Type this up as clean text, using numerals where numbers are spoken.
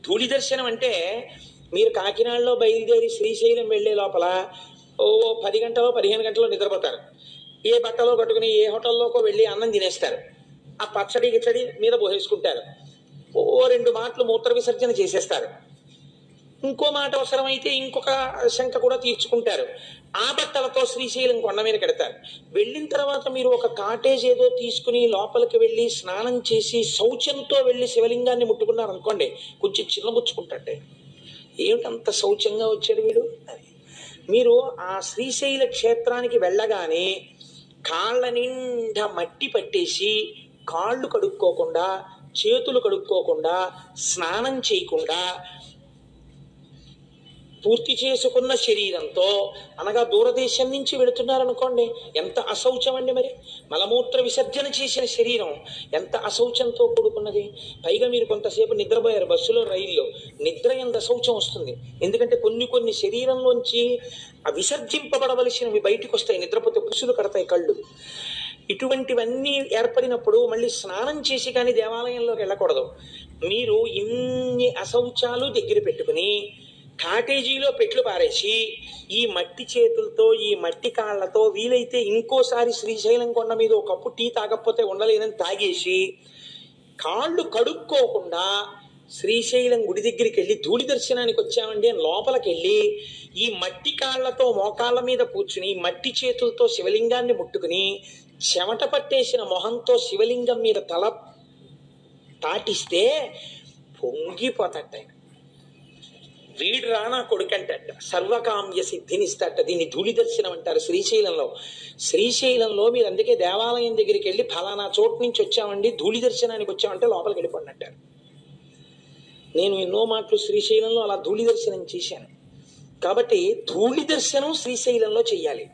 ధూళి దర్శనం అంటే మీరు కాకినాడలో బయలుదేరి శ్రీశైలం వెళ్లే లోపల ఓ 10 గంటలో 15 గంటలో నిద్రపోతారు. ఏ బట్టలో కట్టుకుని ఏ హోటల్లోకో వెళ్ళి అన్నం తినేస్తారు. ఆ పచ్చడి గిచ్చడి మీద పోసేసుకుంటారు. ఓ 2 మాటలు మూత్ర విసర్జన చేసేస్తారు. ఇంకో మాట అవసరమైతే ఇంకొక శంక కూడా తీర్చుకుంటారు. ఆ బట్టలతో శ్రీశైలం కొండ మీద కడతారు. వెళ్ళిన తర్వాత మీరు ఒక కాటేజ్ ఏదో తీసుకుని లోపలికి వెళ్ళి స్నానం చేసి శౌచంతో వెళ్ళి శివలింగాన్ని ముట్టుకున్నారు అనుకోండి, కొంచెం చిన్నబుచ్చుకుంటాడే, ఏమిటంత శౌచంగా వచ్చాడు వీడు అని. మీరు ఆ శ్రీశైల క్షేత్రానికి వెళ్ళగానే కాళ్ళ నిండా మట్టి పట్టేసి కాళ్ళు కడుక్కోకుండా, చేతులు కడుక్కోకుండా, స్నానం చేయకుండా పూర్తి చేసుకున్న శరీరంతో, అనగా దూరదేశం నుంచి వెళుతున్నారనుకోండి, ఎంత అశౌచం అండి. మరి మలమూత్ర విసర్జన చేసిన శరీరం ఎంత అశౌచంతో కూడుకున్నది. పైగా మీరు కొంతసేపు నిద్రపోయారు బస్సులో, రైల్లో. నిద్ర ఎంత అశౌచం వస్తుంది. ఎందుకంటే కొన్ని శరీరంలోంచి ఆ విసర్జింపబడవలసినవి బయటికి వస్తాయి. నిద్రపోతే పుసులు కడతాయి కళ్ళు. ఇటువంటివన్నీ ఏర్పడినప్పుడు మళ్ళీ స్నానం చేసి కానీ దేవాలయంలోకి వెళ్ళకూడదు. మీరు ఇన్ని అశౌచాలు దగ్గర పెట్టుకుని కాటేజీలో పెట్లు పారేసి ఈ మట్టి చేతులతో, ఈ మట్టి కాళ్లతో వీలైతే ఇంకోసారి శ్రీశైలం కొండ మీద ఒక కప్పు టీ తాగకపోతే ఉండలేదని తాగేసి కాళ్ళు కడుక్కోకుండా శ్రీశైలం గుడి దగ్గరికి వెళ్ళి ధూళి దర్శనానికి వచ్చామండి అని లోపలికి వెళ్ళి ఈ మట్టి కాళ్లతో మోకాళ్ళ మీద కూర్చుని మట్టి చేతులతో శివలింగాన్ని ముట్టుకుని చెమట పట్టేసిన మొహంతో శివలింగం మీద తల తాటిస్తే పొంగిపోతాట. వీడు రానా కొడుకంటట, సర్వకామ్య సిద్ధినిస్తట. దీన్ని ధూళి దర్శనం అంటారు శ్రీశైలంలో. శ్రీశైలంలో మీరు అందుకే దేవాలయం దగ్గరికి వెళ్ళి ఫలానా చోటు నుంచి వచ్చామండి, ధూళి దర్శనానికి వచ్చామంటే లోపలికి వెళ్ళిపోండి అంటారు. నేను ఎన్నో మాటలు శ్రీశైలంలో అలా ధూళి దర్శనం చేశాను. కాబట్టి ధూళి దర్శనం శ్రీశైలంలో చెయ్యాలి.